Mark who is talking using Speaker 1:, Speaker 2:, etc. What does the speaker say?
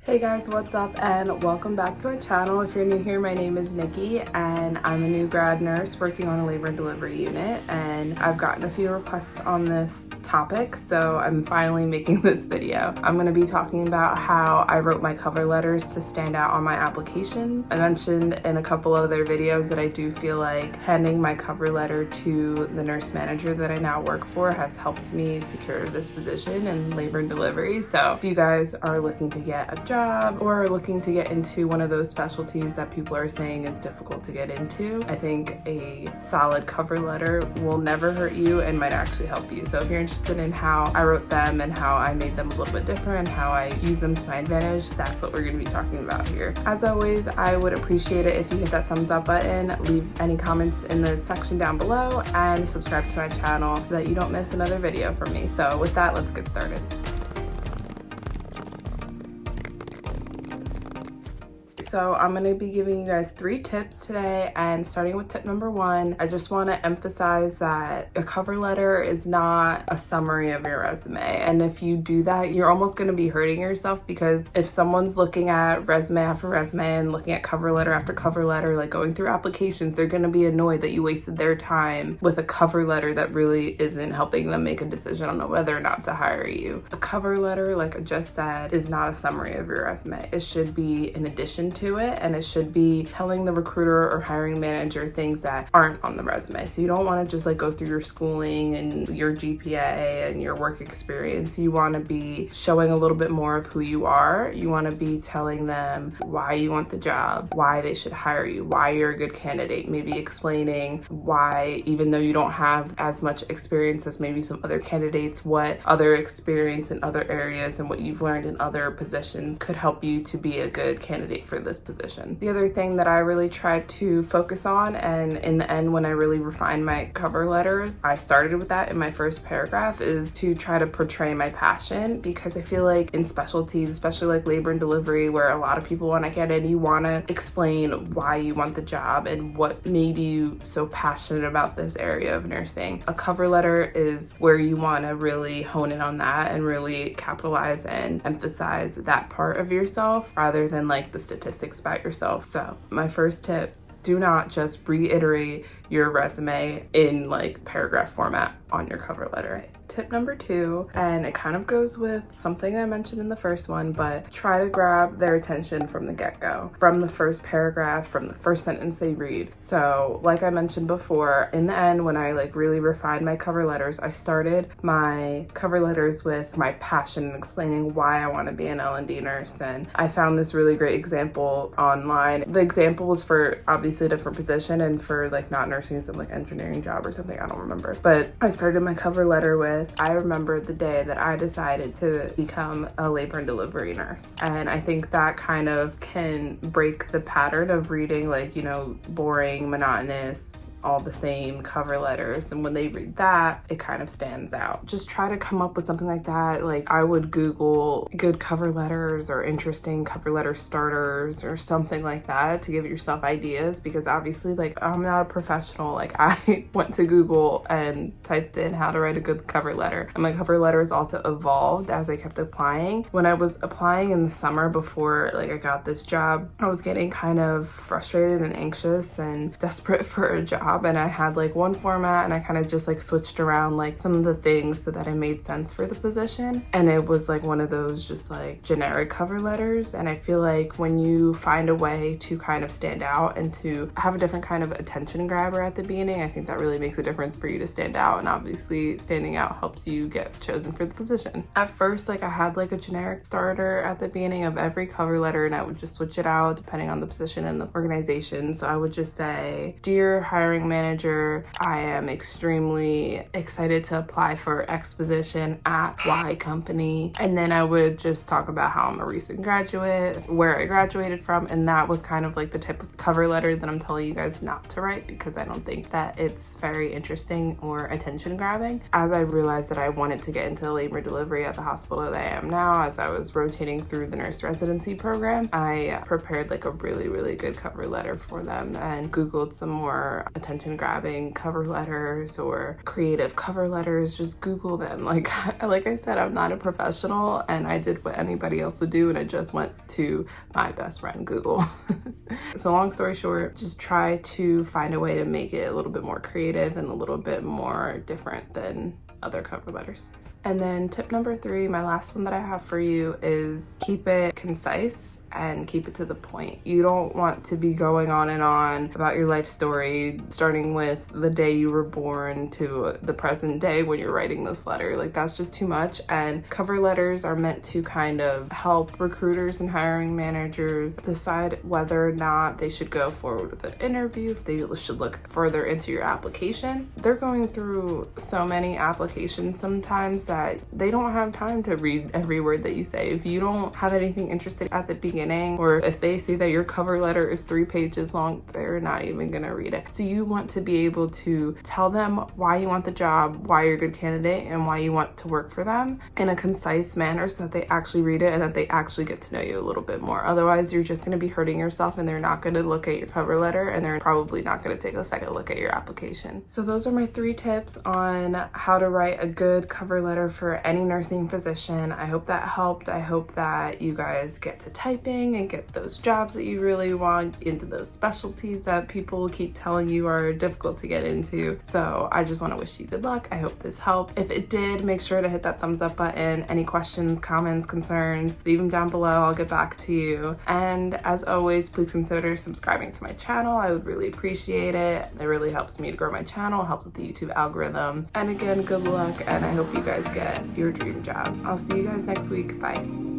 Speaker 1: Hey guys, what's up and welcome back to our channel. If you're new here, my name is Nikki and I'm a new grad nurse working on a labor and delivery unit, and I've gotten a few requests on this topic, so I'm finally making this video. I'm going to be talking about how I wrote my cover letters to stand out on my applications. I mentioned in a couple other videos that I do feel like handing my cover letter to the nurse manager that I now work for has helped me secure this position in labor and delivery. So if you guys are looking to get a job or are looking to get into one of those specialties that people are saying is difficult to get into, I think a solid cover letter will never hurt you and might actually help you. So if you're interested in how I wrote them and how I made them a little bit different, how I use them to my advantage, that's what we're going to be talking about here. As always, I would appreciate it if you hit that thumbs up button, leave any comments in the section down below, and subscribe to my channel so that you don't miss another video from me. So with that, let's get started. So I'm going to be giving you guys 3 tips today, and starting with tip number 1, I just want to emphasize that a cover letter is not a summary of your resume. And if you do that, you're almost going to be hurting yourself, because if someone's looking at resume after resume and looking at cover letter after cover letter, like going through applications, they're going to be annoyed that you wasted their time with a cover letter that really isn't helping them make a decision on whether or not to hire you. A cover letter, like I just said, is not a summary of your resume. It should be in addition to it, and it should be telling the recruiter or hiring manager things that aren't on the resume. So you don't want to just like go through your schooling and your GPA and your work experience. You want to be showing a little bit more of who you are. You want to be telling them why you want the job, why they should hire you, why you're a good candidate, maybe explaining why, even though you don't have as much experience as maybe some other candidates, what other experience in other areas and what you've learned in other positions could help you to be a good candidate for this position. The other thing that I really tried to focus on, and in the end when I really refined my cover letters, I started with that in my first paragraph, is to try to portray my passion, because I feel like in specialties, especially like labor and delivery, where a lot of people want to get in, you want to explain why you want the job and what made you so passionate about this area of nursing. A cover letter is where you want to really hone in on that and really capitalize and emphasize that part of yourself rather than like the statistics about yourself. So my first tip, do not just reiterate your resume in like paragraph format on your cover letter. Tip number 2, and it kind of goes with something I mentioned in the first one, but try to grab their attention from the get-go, from the first paragraph, from the first sentence they read. So like I mentioned before, in the end when I like really refined my cover letters, I started my cover letters with my passion and explaining why I want to be an L&D nurse. And I found this really great example online. The example was for obviously a different position, and for like not nursing, some like engineering job or something, I don't remember. But I started my cover letter with, I remember the day that I decided to become a labor and delivery nurse. And I think that kind of can break the pattern of reading like, you know, boring, monotonous, all the same cover letters, and when they read that, it kind of stands out. Just try to come up with something like that. Like I would Google good cover letters or interesting cover letter starters or something like that to give yourself ideas, because obviously like I'm not a professional. Like I went to Google and typed in how to write a good cover letter, and my cover letters also evolved as I kept applying. When I was applying in the summer before like I got this job, I was getting kind of frustrated and anxious and desperate for a job. And I had like one format, and I kind of just like switched around like some of the things so that it made sense for the position. And it was like one of those just like generic cover letters. And I feel like when you find a way to kind of stand out and to have a different kind of attention grabber at the beginning, I think that really makes a difference for you to stand out. And obviously standing out helps you get chosen for the position. At first, like I had like a generic starter at the beginning of every cover letter, and I would just switch it out depending on the position and the organization. So I would just say, "Dear hiring manager, I am extremely excited to apply for X position at Y company." And then I would just talk about how I'm a recent graduate, where I graduated from, and that was kind of like the type of cover letter that I'm telling you guys not to write, because I don't think that it's very interesting or attention grabbing. As I realized that I wanted to get into labor delivery at the hospital that I am now, as I was rotating through the nurse residency program, I prepared like a really good cover letter for them and Googled some more attention attention grabbing cover letters or creative cover letters, just Google them. Like I said, I'm not a professional, and I did what anybody else would do, and I just went to my best friend Google. So long story short, just try to find a way to make it a little bit more creative and a little bit more different than other cover letters. And then tip number 3, my last one that I have for you, is keep it concise and keep it to the point. You don't want to be going on and on about your life story, starting with the day you were born to the present day when you're writing this letter. Like, that's just too much. And cover letters are meant to kind of help recruiters and hiring managers decide whether or not they should go forward with an interview, if they should look further into your application. They're going through so many applications sometimes that they don't have time to read every word that you say. If you don't have anything interesting at the beginning, or if they see that your cover letter is 3 pages long, they're not even gonna read it. So you want to be able to tell them why you want the job, why you're a good candidate, and why you want to work for them in a concise manner so that they actually read it and that they actually get to know you a little bit more. Otherwise, you're just gonna be hurting yourself, and they're not gonna look at your cover letter, and they're probably not gonna take a second look at your application. So those are my 3 tips on how to write a good cover letter for any nursing position. I hope that helped. I hope that you guys get to typing and get those jobs that you really want, into those specialties that people keep telling you are difficult to get into. So I just want to wish you good luck. I hope this helped. If it did, make sure to hit that thumbs up button. Any questions, comments, concerns, leave them down below. I'll get back to you. And as always, please consider subscribing to my channel. I would really appreciate it. It really helps me to grow my channel, helps with the YouTube algorithm. And again, good luck, and I hope you guys get your dream job. I'll see you guys next week. Bye.